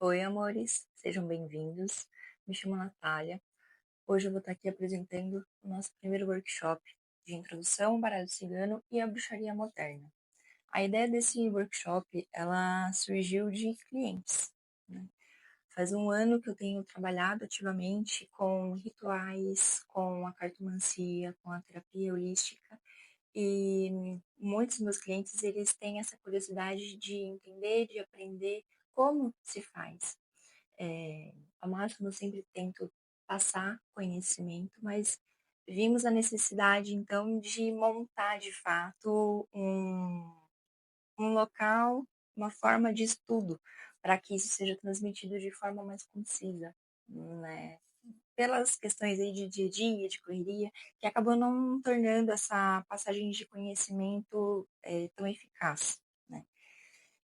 Oi, amores, sejam bem-vindos. Me chamo Natália. Hoje eu vou estar aqui apresentando o nosso primeiro workshop de introdução ao baralho cigano e à bruxaria moderna. A ideia desse workshop, ela surgiu de clientes, né? Faz um ano que eu tenho trabalhado ativamente com rituais, com a cartomancia, com a terapia holística e muitos dos meus clientes, eles têm essa curiosidade de entender, de aprender como se faz. Ao máximo eu sempre tento passar conhecimento, mas vimos a necessidade então de montar de fato um local, uma forma de estudo, para que isso seja transmitido de forma mais concisa, né? Pelas questões aí de dia a dia, de correria, que acabou não tornando essa passagem de conhecimento tão eficaz, né?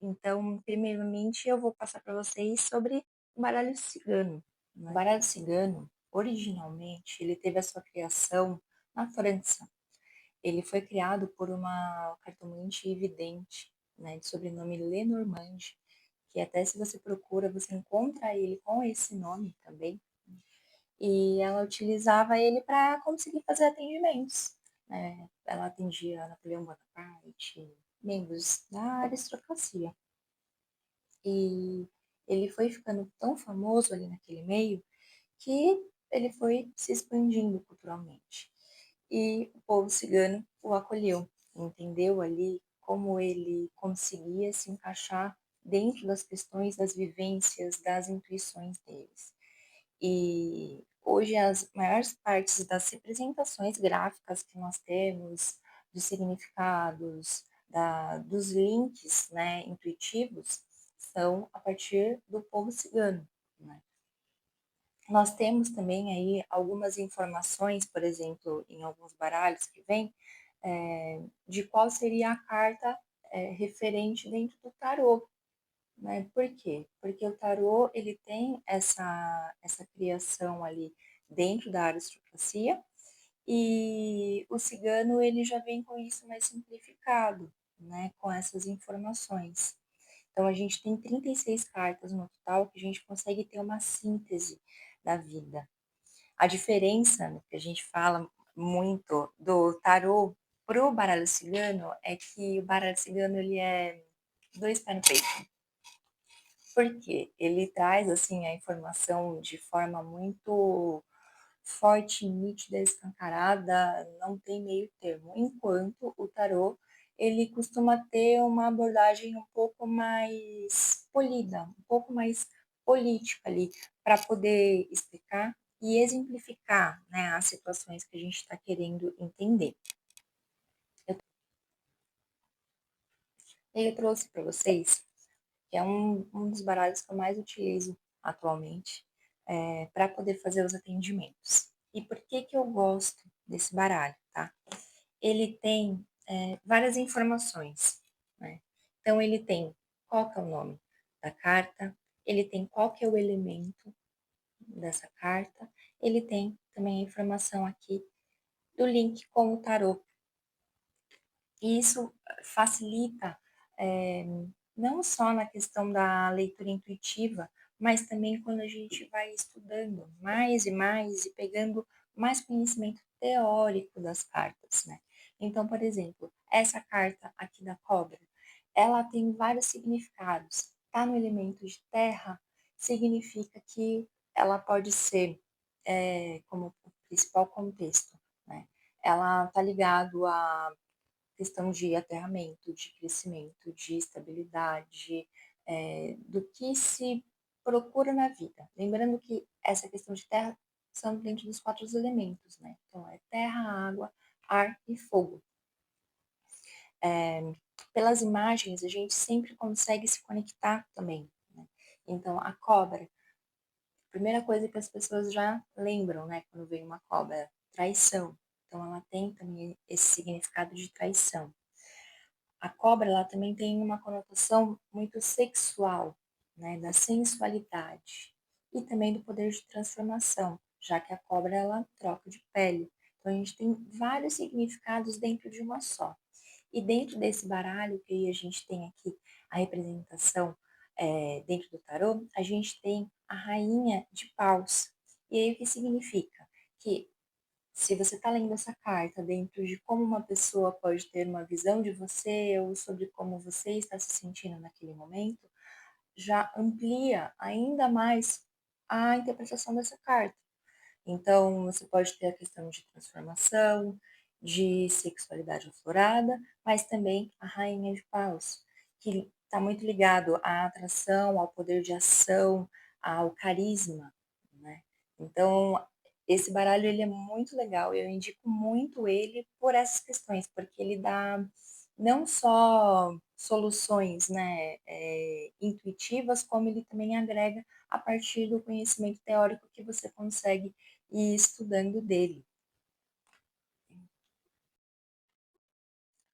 Então, primeiramente, eu vou passar para vocês sobre o baralho cigano, né? O baralho cigano, originalmente, ele teve a sua criação na França. Ele foi criado por uma cartomante evidente, né, de sobrenome Lenormand, que até se você procura, você encontra ele com esse nome também. E ela utilizava ele para conseguir fazer atendimentos, né? Ela atendia Napoleão Bonaparte, membros da aristocracia. E ele foi ficando tão famoso ali naquele meio que ele foi se expandindo culturalmente. E o povo cigano o acolheu, entendeu ali como ele conseguia se encaixar dentro das questões das vivências, das intuições deles. E hoje as maiores partes das representações gráficas que nós temos, dos significados, dos links, né, intuitivos, são a partir do povo cigano, né? Nós temos também aí algumas informações, por exemplo, em alguns baralhos que vem, de qual seria a carta referente dentro do tarô, né? Por quê? Porque o tarô ele tem essa criação ali dentro da aristocracia e o cigano ele já vem com isso mais simplificado, né? Com essas informações. Então a gente tem 36 cartas no total que a gente consegue ter uma síntese da vida. A diferença, né, que a gente fala muito do tarô pro baralho cigano é que o baralho cigano ele é dois pés no peito. Porque ele traz assim a informação de forma muito forte, nítida, escancarada, não tem meio termo. Enquanto o tarô ele costuma ter uma abordagem um pouco mais polida, um pouco mais política ali, para poder explicar e exemplificar, né, as situações que a gente está querendo entender. Eu trouxe para vocês que é um dos baralhos que eu mais utilizo atualmente para poder fazer os atendimentos. E por que que eu gosto desse baralho, tá? Ele tem várias informações, né? Então ele tem qual que é o nome da carta, ele tem qual que é o elemento dessa carta, ele tem também a informação aqui do link com o tarô. E isso facilita é, não só na questão da leitura intuitiva, mas também quando a gente vai estudando mais e mais e pegando mais conhecimento teórico das cartas, né? Então, por exemplo, essa carta aqui da cobra, ela tem vários significados. Tá no elemento de terra, significa que ela pode ser como principal contexto, né? Ela tá ligado a questão de aterramento, de crescimento, de estabilidade, do que se procura na vida. Lembrando que essa questão de terra são dentro dos quatro elementos, né? Então, é terra, água, ar e fogo. Pelas imagens, a gente sempre consegue se conectar também, né? Então, a cobra, a primeira coisa que as pessoas já lembram, né, quando vem uma cobra, traição. Então, ela tem também esse significado de traição. A cobra ela também tem uma conotação muito sexual, né, da sensualidade e também do poder de transformação, já que a cobra ela troca de pele. Então a gente tem vários significados dentro de uma só. E dentro desse baralho que a gente tem aqui a representação dentro do tarô, a gente tem a rainha de paus. E aí o que significa? Que se você está lendo essa carta dentro de como uma pessoa pode ter uma visão de você ou sobre como você está se sentindo naquele momento, já amplia ainda mais a interpretação dessa carta. Então, você pode ter a questão de transformação, de sexualidade aflorada, mas também a rainha de paus, que está muito ligado à atração, ao poder de ação, ao carisma, né? Então, esse baralho ele é muito legal, eu indico muito ele por essas questões, porque ele dá não só soluções, né, intuitivas, como ele também agrega a partir do conhecimento teórico que você consegue ir estudando dele.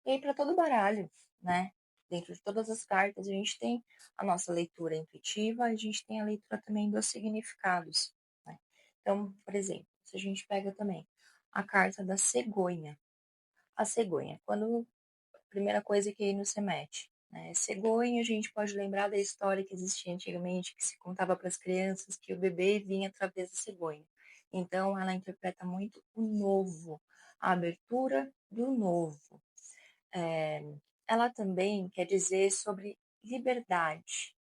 E aí, para todo baralho, né? Dentro de todas as cartas, a gente tem a nossa leitura intuitiva, a gente tem a leitura também dos significados. Né? Então, por exemplo, se a gente pega também a carta da cegonha. A cegonha, quando a primeira coisa que aí nos remete, né? Cegonha, a gente pode lembrar da história que existia antigamente, que se contava para as crianças que o bebê vinha através da cegonha. Então, ela interpreta muito o novo, a abertura do novo. É, ela também quer dizer sobre liberdade,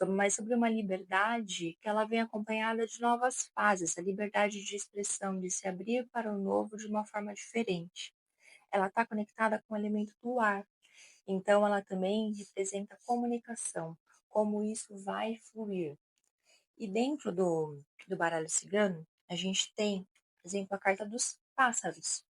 mas sobre uma liberdade que ela vem acompanhada de novas fases, a liberdade de expressão, de se abrir para o novo de uma forma diferente. Ela está conectada com o elemento do ar, então ela também representa comunicação, como isso vai fluir. E dentro do baralho cigano, a gente tem, por exemplo, a carta dos pássaros,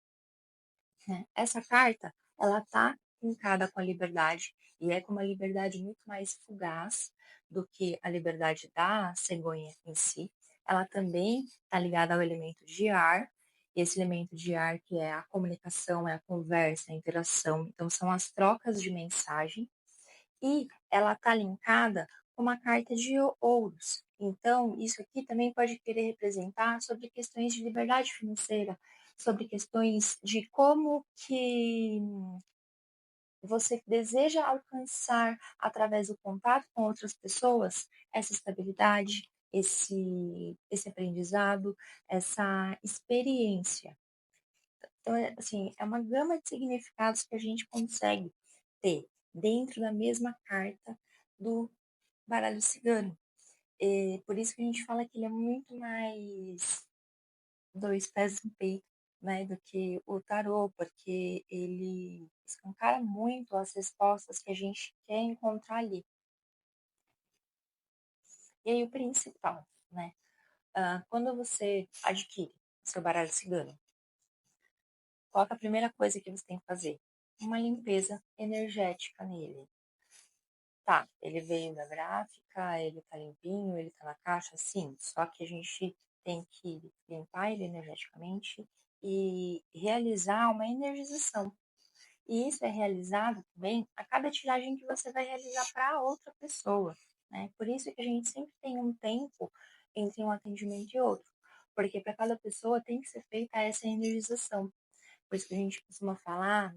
né? Essa carta, ela tá linkada com a liberdade e é com uma liberdade muito mais fugaz do que a liberdade da cegonha em si. Ela também está ligada ao elemento de ar, e esse elemento de ar que é a comunicação, é a conversa, a interação. Então, são as trocas de mensagem e ela está linkada com uma carta de ouros. Então, isso aqui também pode querer representar sobre questões de liberdade financeira, sobre questões de como que você deseja alcançar através do contato com outras pessoas essa estabilidade, esse aprendizado, essa experiência. Então, assim, é uma gama de significados que a gente consegue ter dentro da mesma carta do baralho cigano. E por isso que a gente fala que ele é muito mais dois pés no peito, né, do que o tarô, porque ele escancara muito as respostas que a gente quer encontrar ali. E aí o principal, né, quando você adquire seu baralho cigano, qual é a primeira coisa que você tem que fazer? Uma limpeza energética nele. Tá, ele veio da gráfica, ele tá limpinho, ele tá na caixa, sim. Só que a gente tem que limpar ele energeticamente e realizar uma energização. E isso é realizado também a cada tiragem que você vai realizar para outra pessoa, né? Por isso que a gente sempre tem um tempo entre um atendimento e outro, porque para cada pessoa tem que ser feita essa energização. Por isso que a gente costuma falar,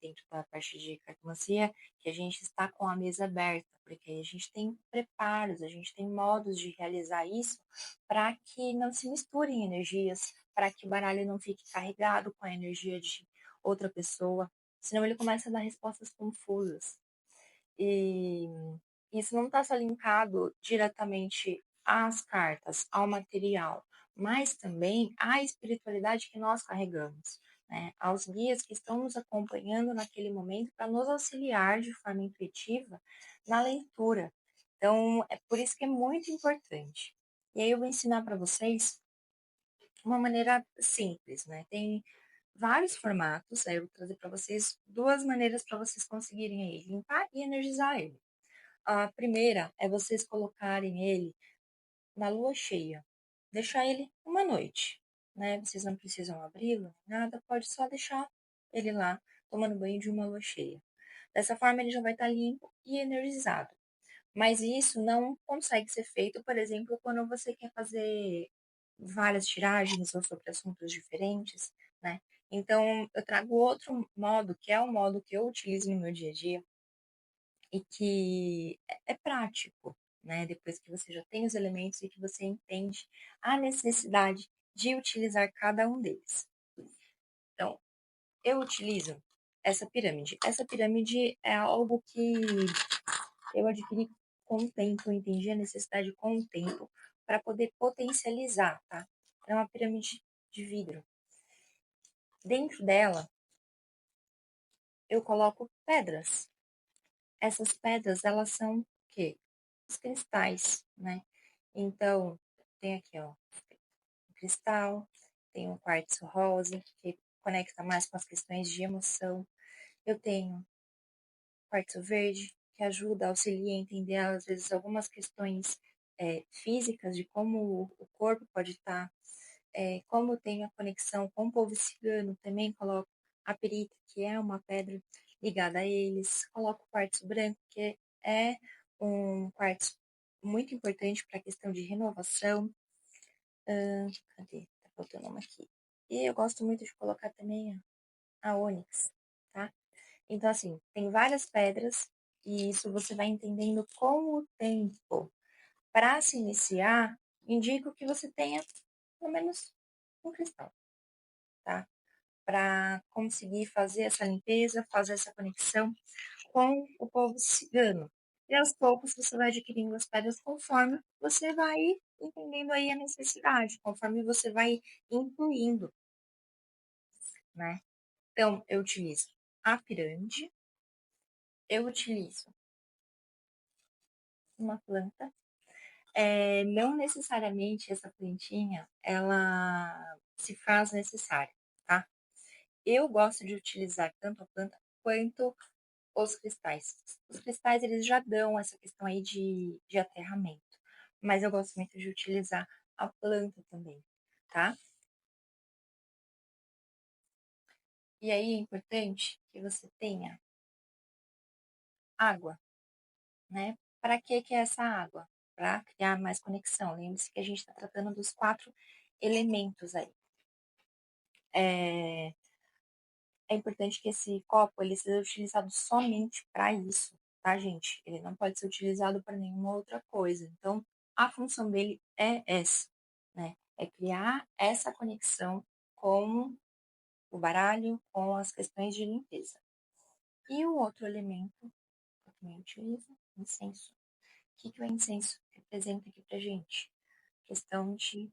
dentro da parte de cartomancia, que a gente está com a mesa aberta, porque aí a gente tem preparos, a gente tem modos de realizar isso para que não se misturem energias, para que o baralho não fique carregado com a energia de outra pessoa, senão ele começa a dar respostas confusas. E isso não está só linkado diretamente às cartas, ao material, mas também à espiritualidade que nós carregamos, né? Aos guias que estão nos acompanhando naquele momento para nos auxiliar de forma intuitiva na leitura. Então, é por isso que é muito importante. E aí eu vou ensinar para vocês uma maneira simples, né? Tem vários formatos, aí eu vou trazer para vocês duas maneiras para vocês conseguirem aí limpar e energizar ele. A primeira é vocês colocarem ele na lua cheia. Deixar ele uma noite, né? Vocês não precisam abri-lo, nada, pode só deixar ele lá tomando banho de uma lua cheia. Dessa forma ele já vai estar limpo e energizado. Mas isso não consegue ser feito, por exemplo, quando você quer fazer várias tiragens ou sobre assuntos diferentes, né? Então, eu trago outro modo, que é o modo que eu utilizo no meu dia a dia, e que é prático, né? Depois que você já tem os elementos e que você entende a necessidade de utilizar cada um deles. Então, eu utilizo essa pirâmide. Essa pirâmide é algo que eu adquiri com o tempo, eu entendi a necessidade com o tempo para poder potencializar, tá? É uma pirâmide de vidro. Dentro dela, eu coloco pedras. Essas pedras, elas são o quê? Os cristais, né? Então, tem aqui, ó, um cristal, tem um quartzo rosa, que conecta mais com as questões de emoção. Eu tenho quartzo verde, que ajuda, auxilia a entender, às vezes, algumas questões físicas de como o corpo pode estar, como tem a conexão com o povo cigano, também coloco a perita, que é uma pedra ligada a eles, coloco o quartzo branco, que é um quartzo muito importante para a questão de renovação. Cadê? Tá faltando uma aqui. E eu gosto muito de colocar também a ônix, tá? Então, assim, tem várias pedras e isso você vai entendendo com o tempo. Para se iniciar, indico que você tenha pelo menos um cristal, tá? Para conseguir fazer essa limpeza, fazer essa conexão com o povo cigano. E aos poucos você vai adquirindo as pedras conforme você vai entendendo aí a necessidade, conforme você vai incluindo, né? Então, eu utilizo a pirâmide, eu utilizo uma planta. Não necessariamente essa plantinha, ela se faz necessária, tá? Eu gosto de utilizar tanto a planta quanto os cristais. Os cristais, eles já dão essa questão aí de aterramento, mas eu gosto muito de utilizar a planta também, tá? E aí é importante que você tenha água, né? Para que é essa água? Para criar mais conexão. Lembre-se que a gente está tratando dos 4 elementos aí. É importante que esse copo ele seja utilizado somente para isso, tá, gente? Ele não pode ser utilizado para nenhuma outra coisa. Então, a função dele é essa, né? É criar essa conexão com o baralho, com as questões de limpeza. E o outro elemento que eu também utilizo, incenso. O que o incenso representa aqui pra gente? Questão de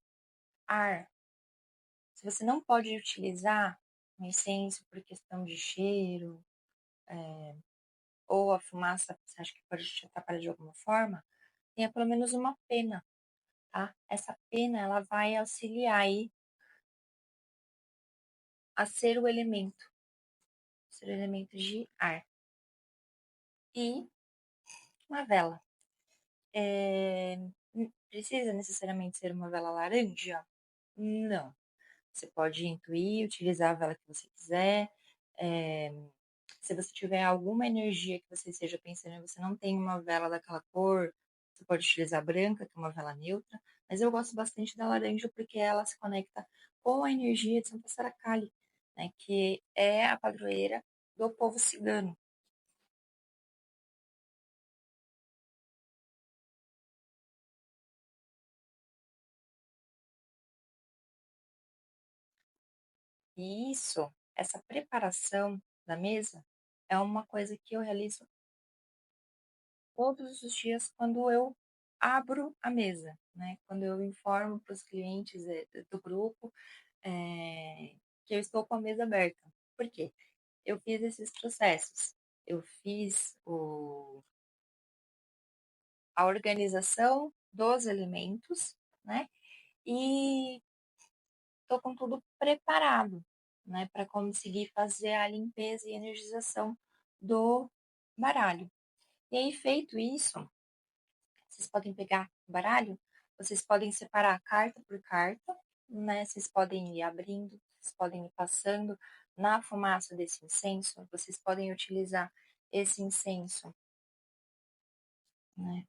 ar. Se você não pode utilizar o incenso por questão de cheiro, ou a fumaça, você acha que pode te atrapalhar de alguma forma, tenha pelo menos uma pena, tá? Essa pena, ela vai auxiliar aí a ser o elemento de ar. E uma vela. Precisa necessariamente ser uma vela laranja? Não. Você pode intuir, utilizar a vela que você quiser. É, Se você tiver alguma energia que você esteja pensando e você não tem uma vela daquela cor, você pode utilizar a branca, que é uma vela neutra. Mas eu gosto bastante da laranja porque ela se conecta com a energia de Santa Saracali, né, que é a padroeira do povo cigano. E isso, essa preparação da mesa, é uma coisa que eu realizo todos os dias quando eu abro a mesa, né? Quando eu informo para os clientes do grupo que eu estou com a mesa aberta. Por quê? Eu fiz esses processos. Eu fiz a organização dos elementos, né? E estou com tudo preparado, né? Para conseguir fazer a limpeza e energização do baralho. E aí, feito isso, vocês podem pegar o baralho, vocês podem separar carta por carta, né? Vocês podem ir abrindo, vocês podem ir passando na fumaça desse incenso, vocês podem utilizar esse incenso, né?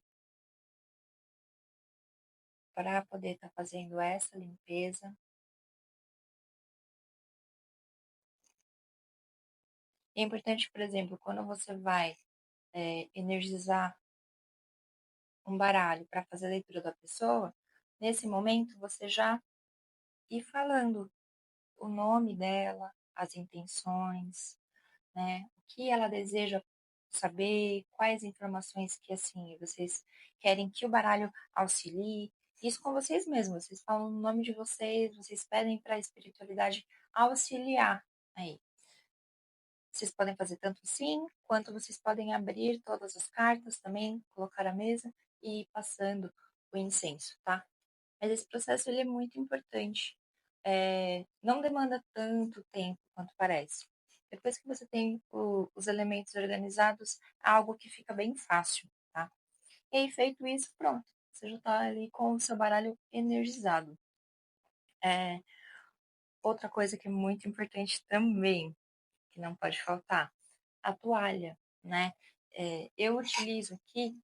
Para poder estar fazendo essa limpeza. E é importante, por exemplo, quando você vai energizar um baralho para fazer a leitura da pessoa, nesse momento você já ir falando o nome dela, as intenções, né? O que ela deseja saber, quais informações que assim vocês querem que o baralho auxilie. Isso com vocês mesmos, vocês falam o nome de vocês, vocês pedem para a espiritualidade auxiliar aí. Vocês podem fazer tanto sim, quanto vocês podem abrir todas as cartas também, colocar a mesa e ir passando o incenso, tá? Mas esse processo ele é muito importante. Não demanda tanto tempo quanto parece. Depois que você tem os elementos organizados, é algo que fica bem fácil, tá? E aí, feito isso, pronto. Você já está ali com o seu baralho energizado. É, outra coisa que é muito importante também, que não pode faltar, a toalha, né? Eu utilizo aqui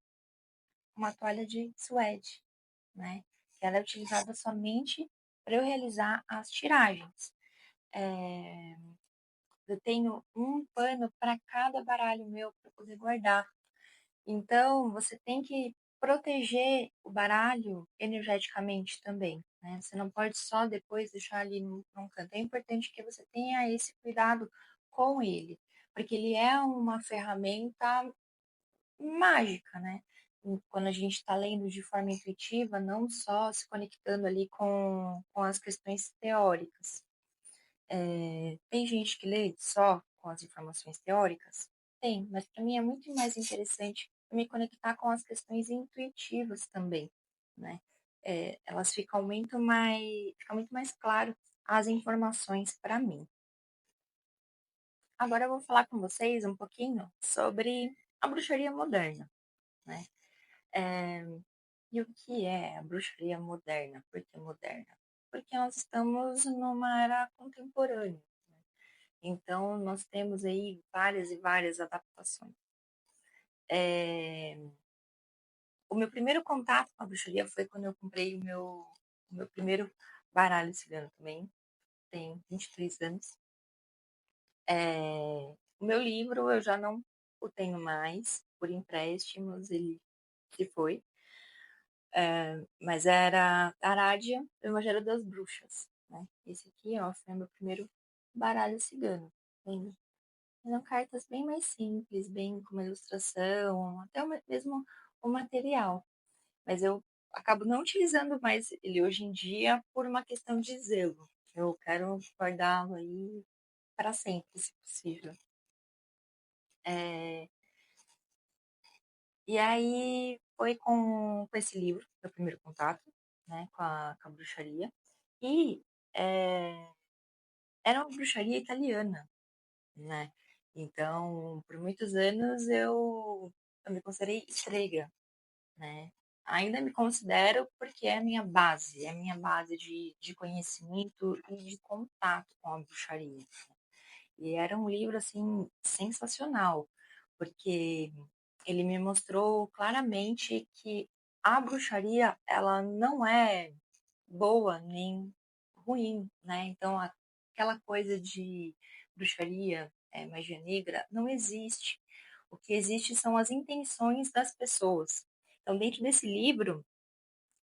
uma toalha de suede, né? Que ela é utilizada somente para eu realizar as tiragens. É, eu tenho um pano para cada baralho meu para poder guardar. Então, você tem que proteger o baralho energeticamente também, né? Você não pode só depois deixar ali num canto. É importante que você tenha esse cuidado com ele, porque ele é uma ferramenta mágica, né? Quando a gente está lendo de forma intuitiva, não só se conectando ali com as questões teóricas. Tem gente que lê só com as informações teóricas? Tem, mas para mim é muito mais interessante me conectar com as questões intuitivas também, né? Elas fica muito mais claro as informações para mim. Agora eu vou falar com vocês um pouquinho sobre a bruxaria moderna, né? É, e o que é a bruxaria moderna? Por que moderna? Porque nós estamos numa era contemporânea. Então, nós temos aí várias e várias adaptações. O meu primeiro contato com a bruxaria foi quando eu comprei o meu primeiro baralho cigano também, tem 23 anos. O meu livro eu já não o tenho mais, por empréstimos, ele se foi. Mas era Arádia, o Evangelho das Bruxas, né? Esse aqui, ó, foi o meu primeiro baralho cigano. Eram cartas bem mais simples, bem com uma ilustração, até mesmo o material. Mas eu acabo não utilizando mais ele hoje em dia por uma questão de zelo. Eu quero guardá-lo aí para sempre, se possível. É, e aí foi com esse livro, meu primeiro contato, né, com a bruxaria. E é, era uma bruxaria italiana, né? Então, por muitos anos eu me considerei estrega, né? Ainda me considero porque é a minha base de conhecimento e de contato com a bruxaria. E era um livro, assim, sensacional, porque ele me mostrou claramente que a bruxaria, ela não é boa nem ruim, né? Então, aquela coisa de bruxaria, magia negra, não existe. O que existe são as intenções das pessoas. Então, dentro desse livro,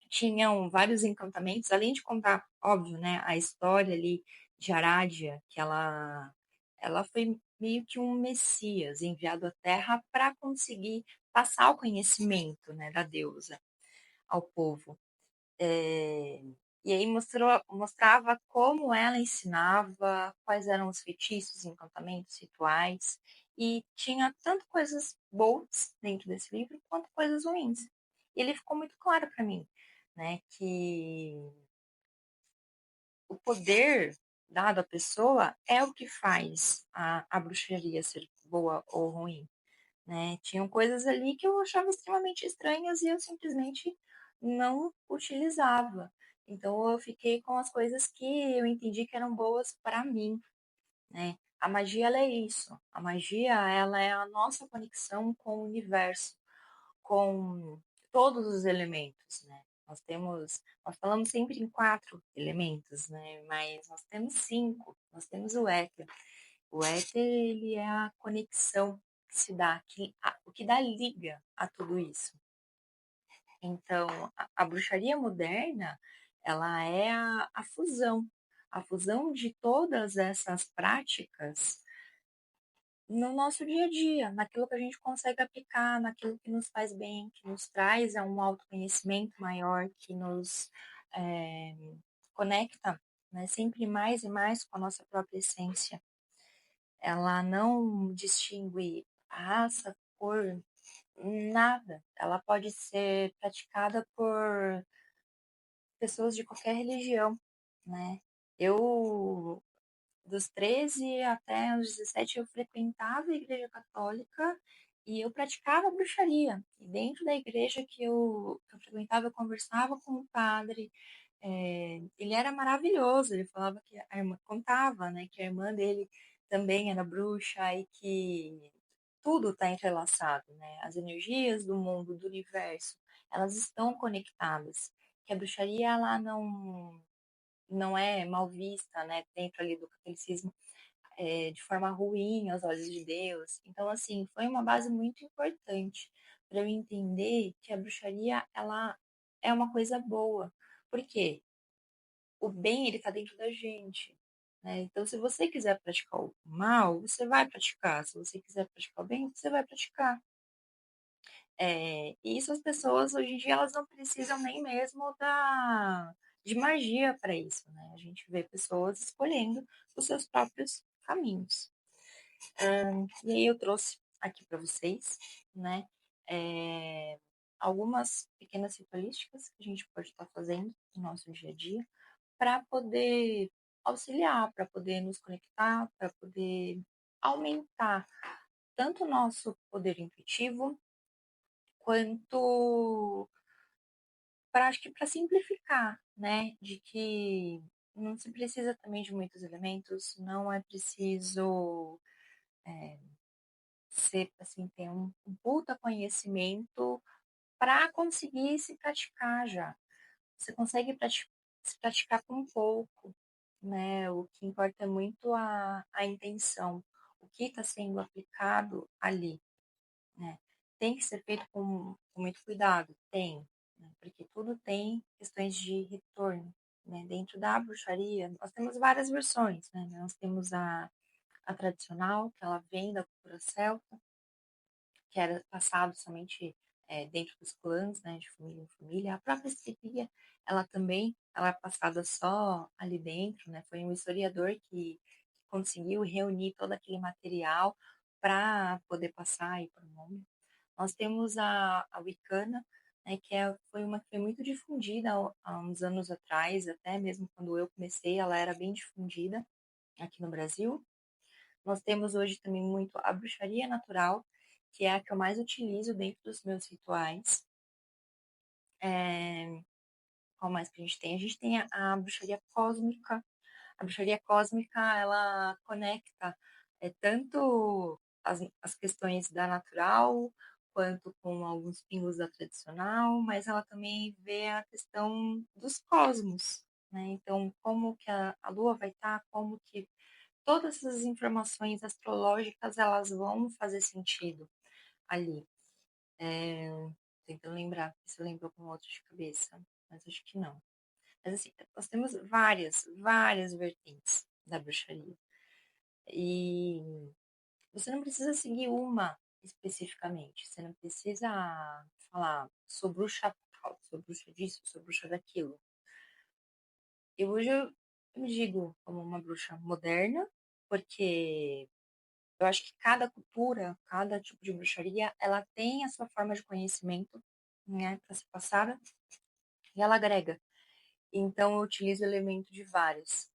tinham vários encantamentos, além de contar, óbvio, né, a história ali de Arádia, que ela foi meio que um messias enviado à Terra para conseguir passar o conhecimento, né, da deusa ao povo. É, e aí mostrava como ela ensinava, quais eram os feitiços, encantamentos, rituais, e tinha tanto coisas boas dentro desse livro quanto coisas ruins. E ele ficou muito claro para mim, né, que o poder dado à pessoa é o que faz a bruxaria ser boa ou ruim, né? Tinham coisas ali que eu achava extremamente estranhas e eu simplesmente não utilizava. Então eu fiquei com as coisas que eu entendi que eram boas para mim, né? A magia ela é isso. A magia ela é a nossa conexão com o universo, com todos os elementos, né? Nós falamos sempre em quatro elementos, né? Mas nós temos cinco. Nós temos o éter. O éter ele é a conexão se dá, o que dá liga a tudo isso. Então, a bruxaria moderna, ela é a fusão de todas essas práticas no nosso dia a dia, naquilo que a gente consegue aplicar, naquilo que nos faz bem, que nos traz a um autoconhecimento maior, que nos é, conecta, né, sempre mais e mais com a nossa própria essência. Ela não distingue raça, cor, nada. Ela pode ser praticada por pessoas de qualquer religião, né? Eu, dos 13 até os 17, eu frequentava a igreja católica e eu praticava bruxaria. E dentro da igreja que eu frequentava, eu conversava com o padre. Ele era maravilhoso, ele falava que a irmã contava, né, que a irmã dele também era bruxa e que tudo está entrelaçado, né? As energias do mundo, do universo, elas estão conectadas. Que a bruxaria ela não é mal vista, né, dentro ali do catolicismo, de forma ruim aos olhos de Deus. Então, assim, foi uma base muito importante para eu entender que a bruxaria ela é uma coisa boa. Por quê? O bem ele está dentro da gente. Né? Então, se você quiser praticar o mal, você vai praticar. Se você quiser praticar o bem, você vai praticar. E isso as pessoas hoje em dia elas não precisam nem mesmo de magia para isso, né? A gente vê pessoas escolhendo os seus próprios caminhos. E aí eu trouxe aqui para vocês, né? é, Algumas pequenas ritualísticas que a gente pode estar fazendo no nosso dia a dia para poder auxiliar, para poder nos conectar, para poder aumentar tanto o nosso poder intuitivo quanto para acho que para simplificar, né? De que não se precisa também de muitos elementos, não é preciso ser assim ter um puta conhecimento para conseguir se praticar já. Você consegue se praticar com pouco, né? O que importa é muito a intenção, o que está sendo aplicado ali, né? Tem que ser feito com muito cuidado, tem, né? Porque tudo tem questões de retorno, né? Dentro da bruxaria, nós temos várias versões, né? Nós temos a tradicional, que ela vem da cultura celta, que era passado somente dentro dos clãs, né, de família em família. A própria Sibia, ela também, ela é passada só ali dentro, né? Foi um historiador que conseguiu reunir todo aquele material para poder passar aí para o mundo. Nós temos a Wicana, né, foi uma que foi muito difundida há uns anos atrás, até mesmo quando eu comecei, ela era bem difundida aqui no Brasil. Nós temos hoje também muito a bruxaria natural, que é a que eu mais utilizo dentro dos meus rituais. É, qual mais que a gente tem? A gente tem a bruxaria cósmica. A bruxaria cósmica, ela conecta tanto as questões da natural, quanto com alguns pingos da tradicional, mas ela também vê a questão dos cosmos, né? Então, como que a Lua vai estar, como que todas essas informações astrológicas elas vão fazer sentido ali. É, tentando lembrar se eu lembro algum outro de cabeça, mas acho que não. Mas assim, nós temos várias vertentes da bruxaria. E você não precisa seguir uma especificamente. Você não precisa falar, sou bruxa tal, sou bruxa disso, sou bruxa daquilo. Eu hoje eu me digo como uma bruxa moderna, porque eu acho que cada cultura, cada tipo de bruxaria, ela tem a sua forma de conhecimento, né, para ser passada, e ela agrega. Então, eu utilizo elementos de vários.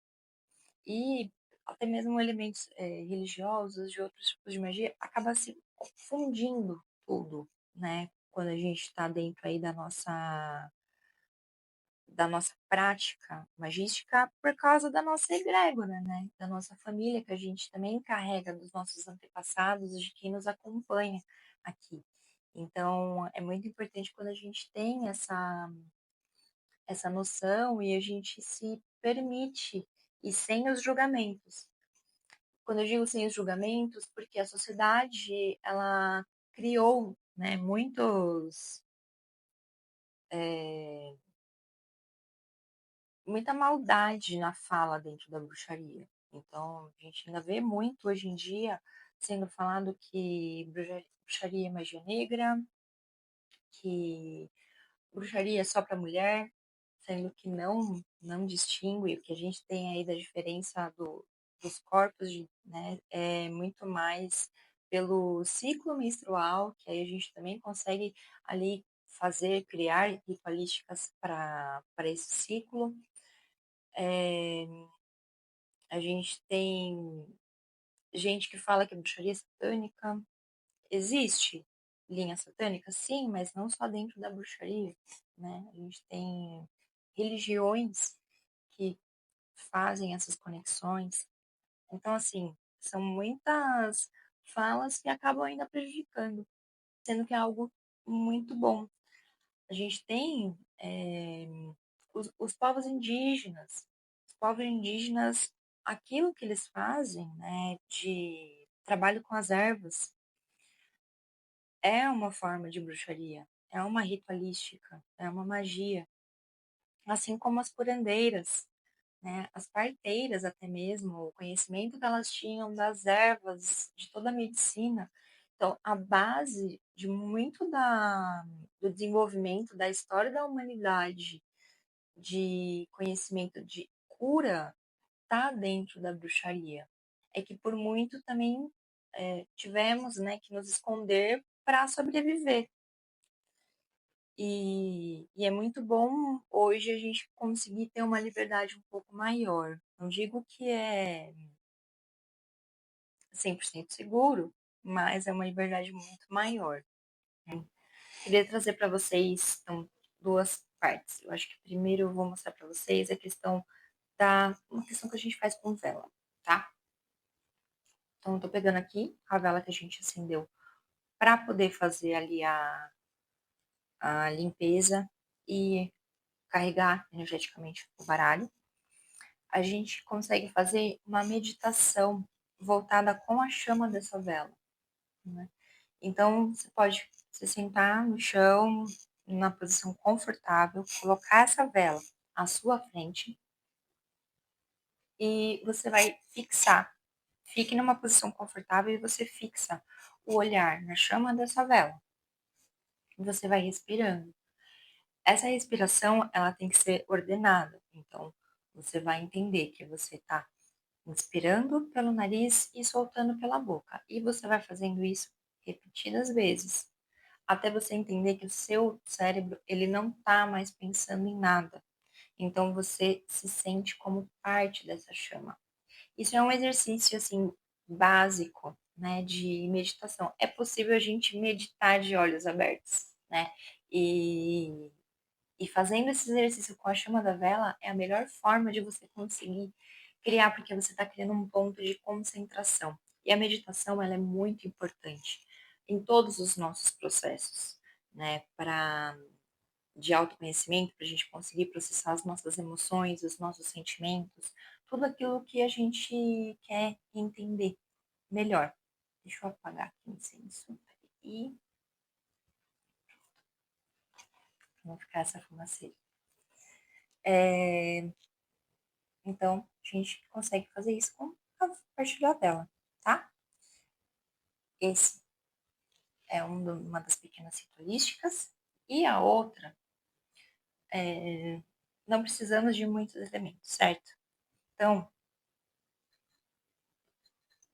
E até mesmo elementos religiosos, de outros tipos de magia, acaba se fundindo tudo, né? Quando a gente está dentro aí da nossa prática magística por causa da nossa egrégora, né? Da nossa família, que a gente também carrega dos nossos antepassados, de quem nos acompanha aqui. Então, é muito importante quando a gente tem essa noção e a gente se permite, e sem os julgamentos. Quando eu digo sem os julgamentos, porque a sociedade, ela criou, né, muita maldade na fala dentro da bruxaria. Então, a gente ainda vê muito hoje em dia sendo falado que bruxaria é magia negra, que bruxaria é só para mulher, sendo que não distingue o que a gente tem aí da diferença dos corpos, né, é muito mais pelo ciclo menstrual, que aí a gente também consegue ali criar ritualísticas para esse ciclo. A gente tem gente que fala que a bruxaria é satânica. Existe linha satânica? Sim, mas não só dentro da bruxaria, né? A gente tem religiões que fazem essas conexões. Então, assim, são muitas falas que acabam ainda prejudicando, sendo que é algo muito bom. A gente tem os povos indígenas. Os povos indígenas, aquilo que eles fazem, né, de trabalho com as ervas, é uma forma de bruxaria, é uma ritualística, é uma magia. Assim como as curandeiras, né, as parteiras até mesmo, o conhecimento que elas tinham das ervas, de toda a medicina. Então, a base de muito do desenvolvimento da história da humanidade, de conhecimento de cura, está dentro da bruxaria. É que por muito também tivemos, né, que nos esconder para sobreviver. E é muito bom hoje a gente conseguir ter uma liberdade um pouco maior. Não digo que é 100% seguro, mas é uma liberdade muito maior. Queria trazer para vocês então, duas partes. Eu acho que primeiro eu vou mostrar para vocês a questão uma questão que a gente faz com vela, tá? Então, eu tô pegando aqui a vela que a gente acendeu para poder fazer ali a limpeza e carregar energeticamente o baralho. A gente consegue fazer uma meditação voltada com a chama dessa vela, né? Então, você pode se sentar no chão, na posição confortável, colocar essa vela à sua frente e você vai fixar. Fique numa posição confortável e você fixa o olhar na chama dessa vela. E você vai respirando. Essa respiração, ela tem que ser ordenada. Então, você vai entender que você está inspirando pelo nariz e soltando pela boca. E você vai fazendo isso repetidas vezes, até você entender que o seu cérebro, ele não está mais pensando em nada. Então, você se sente como parte dessa chama. Isso é um exercício, assim, básico, né, de meditação. É possível a gente meditar de olhos abertos, né? E, e fazendo esse exercício com a chama da vela é a melhor forma de você conseguir criar, porque você está criando um ponto de concentração. E a meditação, ela é muito importante em todos os nossos processos, né? De autoconhecimento, para a gente conseguir processar as nossas emoções, os nossos sentimentos, tudo aquilo que a gente quer entender melhor. Deixa eu apagar aqui o incenso e não ficar essa fumaceira. Então, a gente consegue fazer isso com a partir da tela, tá? Esse é uma das pequenas ritualísticas. E a outra, não precisamos de muitos elementos, certo? Então,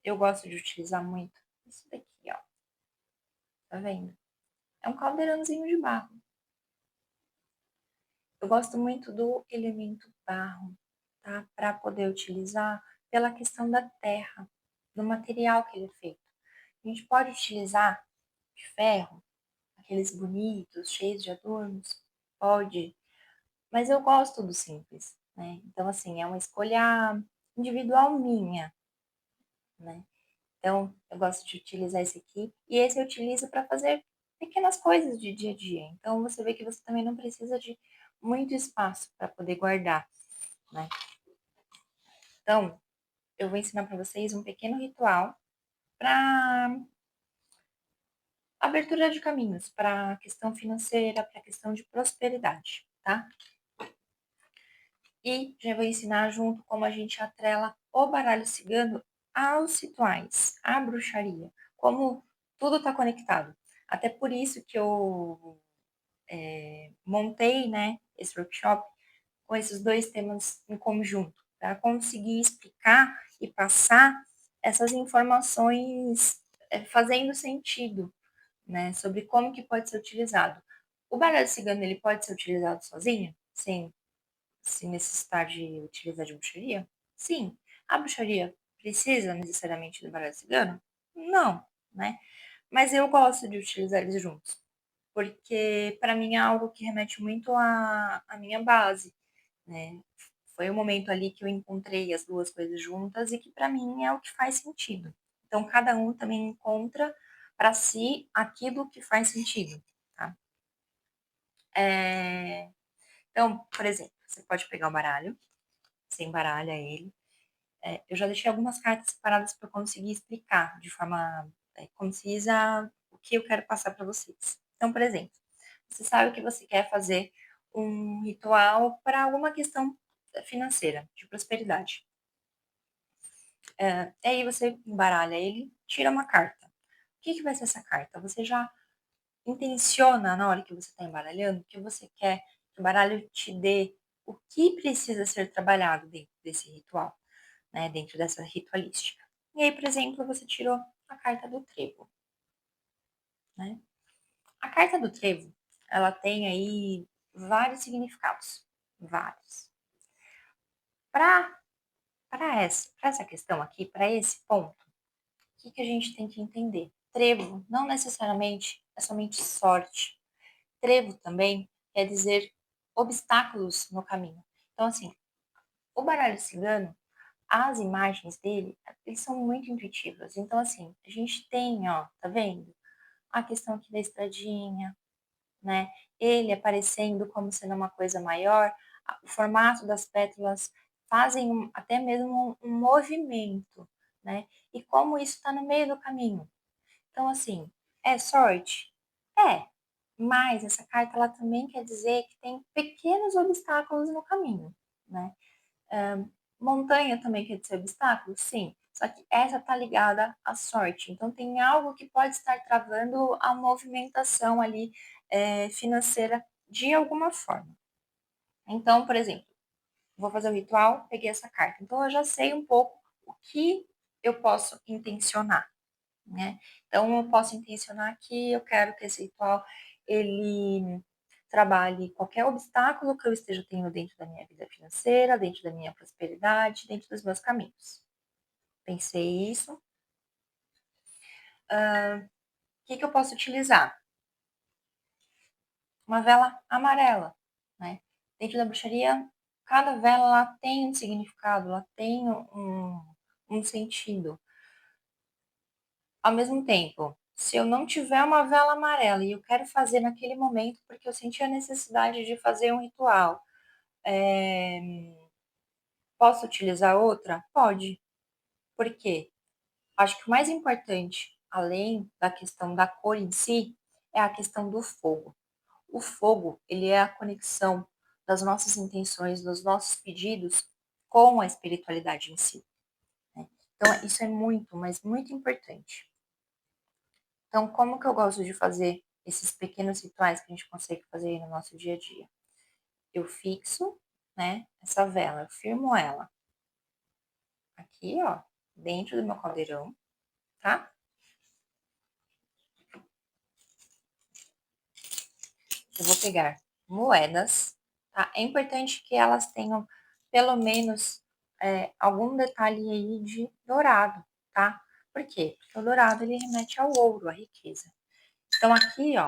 eu gosto de utilizar muito isso daqui, ó. Tá vendo? É um caldeirãozinho de barro. Eu gosto muito do elemento barro, tá? Para poder utilizar pela questão da terra, do material que ele é feito. A gente pode utilizar de ferro, aqueles bonitos, cheios de adornos, pode, mas eu gosto do simples, né? Então, assim, é uma escolha individual minha, né? Então, eu gosto de utilizar esse aqui, e esse eu utilizo para fazer pequenas coisas de dia a dia. Então, você vê que você também não precisa de muito espaço para poder guardar, né? Então, eu vou ensinar para vocês um pequeno ritual para abertura de caminhos, para a questão financeira, para a questão de prosperidade, tá? E já vou ensinar junto como a gente atrela o baralho cigano aos rituais, à bruxaria, como tudo está conectado. Até por isso que eu montei, né, esse workshop com esses dois temas em conjunto, para conseguir explicar e passar essas informações fazendo sentido, né, sobre como que pode ser utilizado. O baralho cigano ele pode ser utilizado sozinho, sem necessitar de utilizar de bruxaria? Sim. A bruxaria precisa necessariamente do baralho cigano? Não, né? Mas eu gosto de utilizar eles juntos, porque para mim é algo que remete muito à minha base, né? Foi o momento ali que eu encontrei as duas coisas juntas e que para mim é o que faz sentido. Então cada um também encontra para si aquilo que faz sentido, tá? Então, por exemplo, você pode pegar o baralho, você embaralha ele. Eu já deixei algumas cartas separadas para conseguir explicar de forma concisa o que eu quero passar para vocês. Então, por exemplo, você sabe que você quer fazer um ritual para alguma questão financeira, de prosperidade. Aí você embaralha ele, tira uma carta. O que vai ser essa carta? Você já intenciona na hora que você está embaralhando que você quer que o baralho te dê o que precisa ser trabalhado dentro desse ritual, né, dentro dessa ritualística. E aí, por exemplo, você tirou a carta do trevo, né? A carta do trevo, ela tem aí vários significados, vários. Para essa questão aqui, para esse ponto, o que a gente tem que entender? Trevo não necessariamente é somente sorte. Trevo também quer dizer obstáculos no caminho. Então, assim, o baralho cigano, as imagens dele, eles são muito intuitivas. Então, assim, a gente tem, ó, tá vendo? A questão aqui da estradinha, né? Ele aparecendo como sendo uma coisa maior, o formato das pétalas fazem até mesmo um movimento, né? E como isso está no meio do caminho. Então, assim, é sorte? É, mas essa carta ela também quer dizer que tem pequenos obstáculos no caminho, né? Montanha também quer dizer obstáculo? Sim. Só que essa está ligada à sorte. Então, tem algo que pode estar travando a movimentação ali financeira de alguma forma. Então, por exemplo, vou fazer o ritual, peguei essa carta. Então, eu já sei um pouco o que eu posso intencionar, né? Então, eu posso intencionar que eu quero que esse ritual ele trabalhe qualquer obstáculo que eu esteja tendo dentro da minha vida financeira, dentro da minha prosperidade, dentro dos meus caminhos. Pensei isso. O que eu posso utilizar? Uma vela amarela, né? Dentro da bruxaria, cada vela ela tem um significado, ela tem um sentido. Ao mesmo tempo, se eu não tiver uma vela amarela e eu quero fazer naquele momento, porque eu senti a necessidade de fazer um ritual, posso utilizar outra? Pode. Por quê? Acho que o mais importante, além da questão da cor em si, é a questão do fogo. O fogo, ele é a conexão das nossas intenções, dos nossos pedidos com a espiritualidade em si, né? Então, isso é muito, mas muito importante. Então, como que eu gosto de fazer esses pequenos rituais que a gente consegue fazer no nosso dia a dia? Eu fixo, né, essa vela, eu firmo ela aqui, ó, dentro do meu caldeirão, tá? Eu vou pegar moedas, tá? É importante que elas tenham pelo menos algum detalhe aí de dourado, tá? Por quê? Porque o dourado ele remete ao ouro, à riqueza. Então aqui, ó,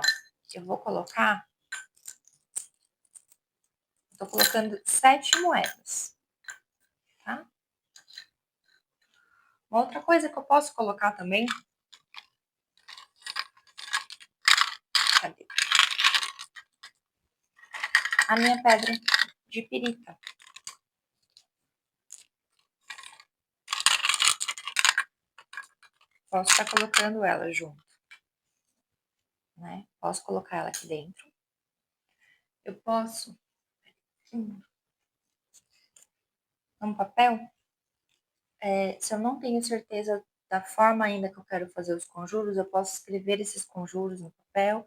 eu vou colocar, tô colocando 7 moedas, tá? Uma outra coisa que eu posso colocar também, cadê? A minha pedra de pirita. posso estar colocando ela junto, né? Posso colocar ela aqui dentro. Eu posso, um papel, se eu não tenho certeza da forma ainda que eu quero fazer os conjuros, eu posso escrever esses conjuros no papel,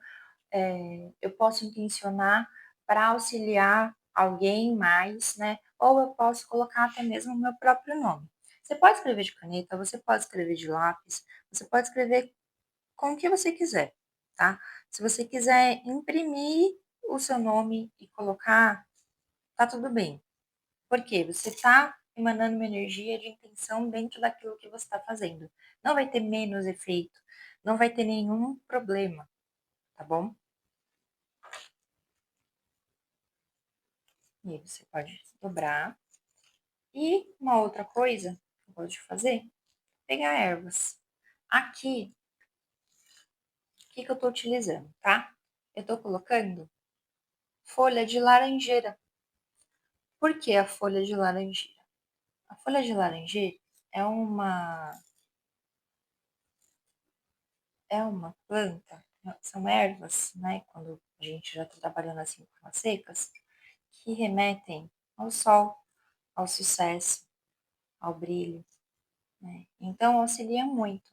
eu posso intencionar para auxiliar alguém mais, né? Ou eu posso colocar até mesmo o meu próprio nome. Você pode escrever de caneta, você pode escrever de lápis, você pode escrever com o que você quiser, tá? Se você quiser imprimir o seu nome e colocar, tá tudo bem. Por quê? Você está emanando uma energia de intenção dentro daquilo que você está fazendo. Não vai ter menos efeito, não vai ter nenhum problema, tá bom? E aí você pode dobrar. E uma outra coisa que eu gosto de fazer, pegar ervas. Aqui, o que eu estou utilizando, tá? Eu estou colocando folha de laranjeira. Por que a folha de laranjeira? A folha de laranjeira é uma planta, são ervas, né? Quando a gente já está trabalhando assim com as secas, que remetem ao sol, ao sucesso, ao brilho, né? Então auxilia muito.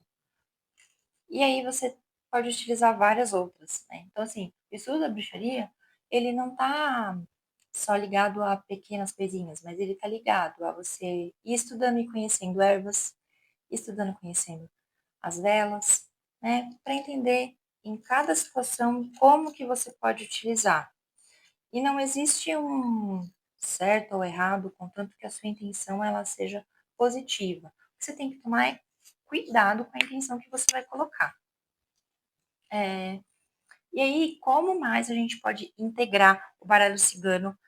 E aí você pode utilizar várias outras, né? Então, assim, o estudo da bruxaria, ele não tá só ligado a pequenas coisinhas, mas ele tá ligado a você ir estudando e conhecendo ervas, estudando e conhecendo as velas, né? Para entender em cada situação como que você pode utilizar. E não existe um certo ou errado, contanto que a sua intenção ela seja positiva. Você tem que tomar cuidado com a intenção que você vai colocar. E aí, como mais a gente pode integrar o baralho cigano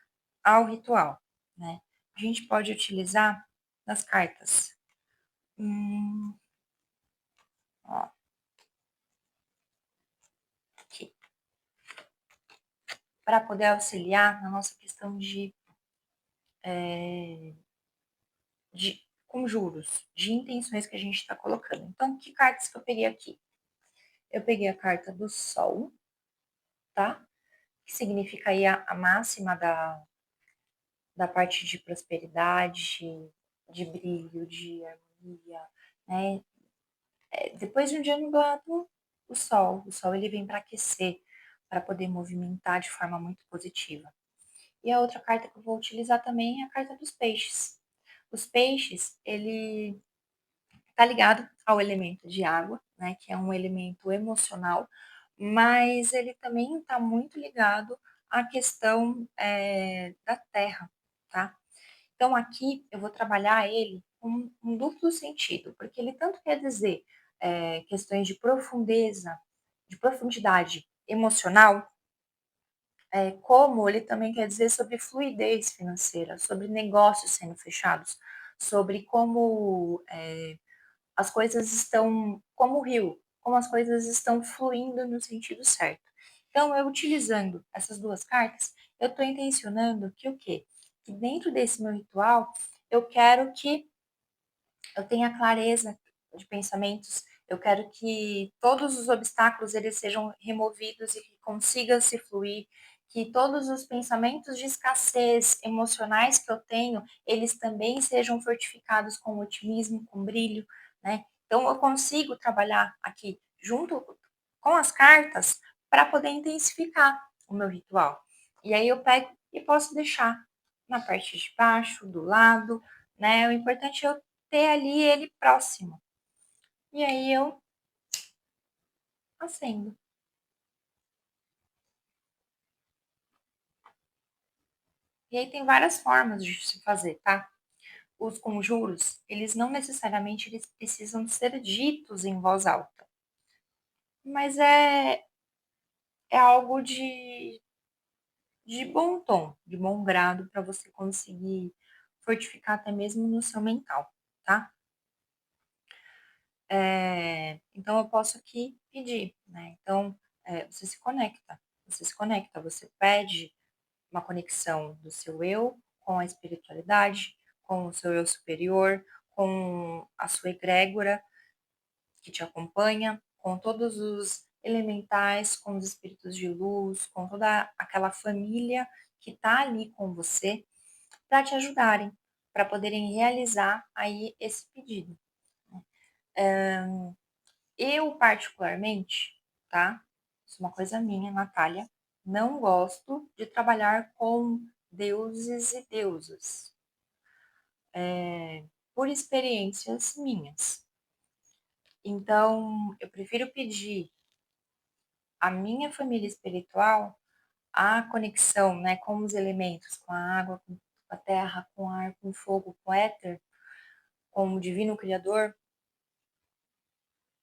ao ritual, né? A gente pode utilizar nas cartas. Ó, aqui. Para poder auxiliar na nossa questão de conjuros, de intenções que a gente está colocando. Então, que cartas que eu peguei aqui? Eu peguei a carta do Sol, tá? Que significa aí a máxima da parte de prosperidade, de brilho, de harmonia, né? Depois de um dia nublado, o sol ele vem para aquecer, para poder movimentar de forma muito positiva. E a outra carta que eu vou utilizar também é a carta dos peixes. Os peixes, ele está ligado ao elemento de água, né, que é um elemento emocional, mas ele também está muito ligado à questão da terra, tá? Então, aqui eu vou trabalhar ele com um duplo sentido, porque ele tanto quer dizer questões de profundeza, de profundidade emocional, como ele também quer dizer sobre fluidez financeira, sobre negócios sendo fechados, sobre como as coisas estão, como o rio, como as coisas estão fluindo no sentido certo. Então, eu utilizando essas duas cartas, eu estou intencionando que o quê? Que dentro desse meu ritual, eu quero que eu tenha clareza de pensamentos, eu quero que todos os obstáculos eles sejam removidos e que consiga se fluir, que todos os pensamentos de escassez emocionais que eu tenho, eles também sejam fortificados com otimismo, com brilho, né? Então eu consigo trabalhar aqui junto com as cartas para poder intensificar o meu ritual. E aí eu pego e posso deixar na parte de baixo, do lado, né? O importante é eu ter ali ele próximo. E aí eu acendo. E aí tem várias formas de se fazer, tá? Os conjuros, eles não necessariamente eles precisam ser ditos em voz alta, mas é algo de bom tom, de bom grado para você conseguir fortificar até mesmo no seu mental, tá? Então eu posso aqui pedir, né? Então você se conecta, você pede uma conexão do seu eu com a espiritualidade, com o seu eu superior, com a sua egrégora, que te acompanha, com todos os elementais, com os espíritos de luz, com toda aquela família que está ali com você para te ajudarem, para poderem realizar aí esse pedido. Eu, particularmente, tá? Isso é uma coisa minha, Natália, não gosto de trabalhar com deuses e deusas, por experiências minhas. Então, eu prefiro pedir à minha família espiritual a conexão, né, com os elementos, com a água, com a terra, com o ar, com o fogo, com o éter, com o divino criador,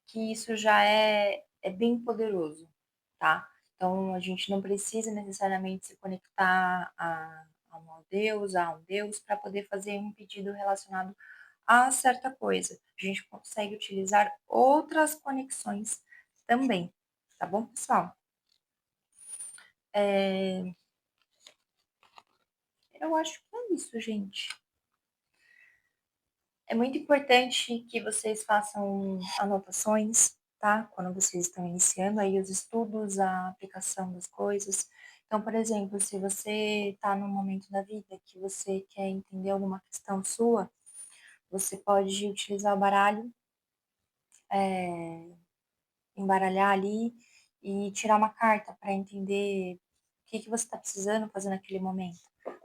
que isso já é bem poderoso, tá? Então, a gente não precisa necessariamente se conectar a uma Deus, a um Deus, para poder fazer um pedido relacionado a certa coisa. A gente consegue utilizar outras conexões também, tá bom, pessoal? Eu acho que é isso, gente. É muito importante que vocês façam anotações, tá? Quando vocês estão iniciando aí os estudos, a aplicação das coisas. Então, por exemplo, se você está num momento da vida que você quer entender alguma questão sua, você pode utilizar o baralho, embaralhar ali e tirar uma carta para entender o que você está precisando fazer naquele momento,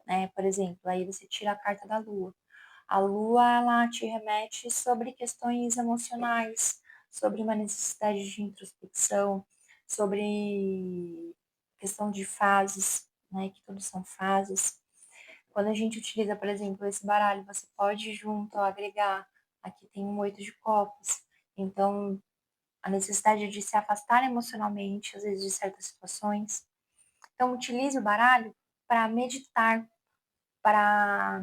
né? Por exemplo, aí você tira a carta da lua. A lua, ela te remete sobre questões emocionais, sobre uma necessidade de introspecção, sobre questão de fases, né, que tudo são fases. Quando a gente utiliza, por exemplo, esse baralho, você pode junto agregar, aqui tem um 8 de copas, então a necessidade de se afastar emocionalmente, às vezes, de certas situações. Então, utilize o baralho para meditar, para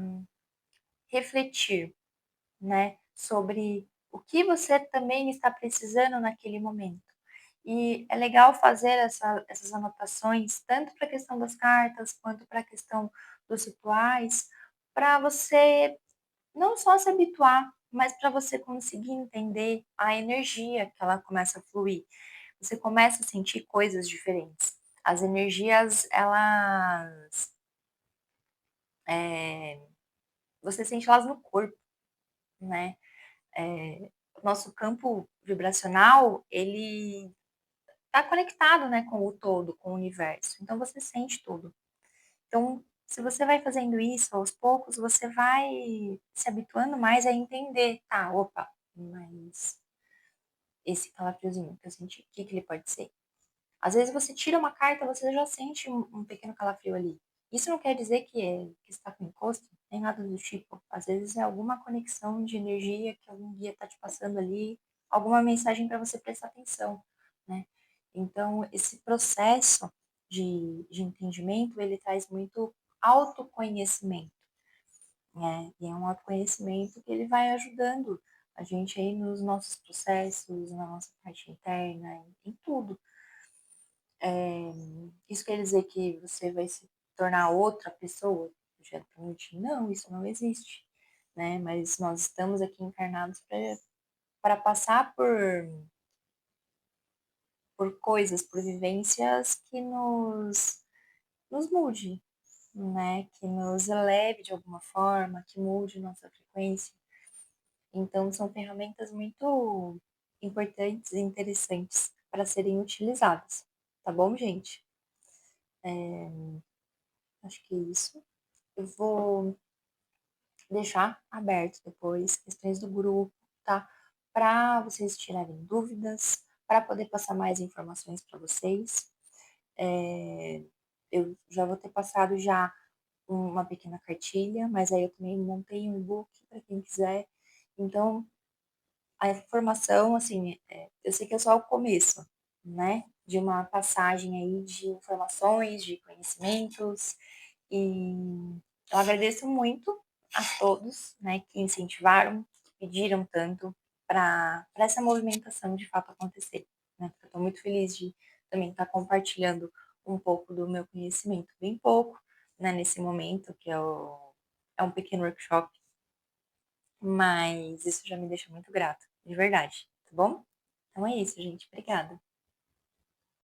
refletir, né, sobre o que você também está precisando naquele momento. E é legal fazer essas anotações, tanto para a questão das cartas, quanto para a questão dos rituais, para você não só se habituar, mas para você conseguir entender a energia que ela começa a fluir. Você começa a sentir coisas diferentes. As energias, elas. Você sente elas no corpo, né? O nosso campo vibracional, ele está conectado, né, com o todo, com o universo. Então você sente tudo. Então, se você vai fazendo isso aos poucos, você vai se habituando mais a entender, tá, opa, mas esse calafriozinho que eu senti, o que que ele pode ser? Às vezes você tira uma carta, você já sente um pequeno calafrio ali. Isso não quer dizer que está com encosto, nem nada do tipo. Às vezes é alguma conexão de energia que algum guia está te passando ali, alguma mensagem para você prestar atenção, né? Então, esse processo de entendimento, ele traz muito autoconhecimento, né? E é um autoconhecimento que ele vai ajudando a gente aí nos nossos processos, na nossa parte interna, em tudo. Isso quer dizer que você vai se tornar outra pessoa do dia para noite? Não, isso não existe, né? Mas nós estamos aqui encarnados para passar por coisas, por vivências que nos mude, né? Que nos eleve de alguma forma, que mude nossa frequência. Então, são ferramentas muito importantes e interessantes para serem utilizadas, tá bom, gente? Acho que é isso. Eu vou deixar aberto depois questões do grupo, tá? Para vocês tirarem dúvidas, para poder passar mais informações para vocês. Eu já vou ter passado já uma pequena cartilha, mas aí eu também montei um e-book para quem quiser. Então, a informação, assim, eu sei que é só o começo, né? De uma passagem aí de informações, de conhecimentos, e eu agradeço muito a todos, né, que incentivaram, que pediram tanto para essa movimentação de fato acontecer, né? Eu estou muito feliz de também estar compartilhando um pouco do meu conhecimento, bem pouco, né, nesse momento, que é um pequeno workshop, mas isso já me deixa muito grata, de verdade, tá bom? Então é isso, gente. Obrigada.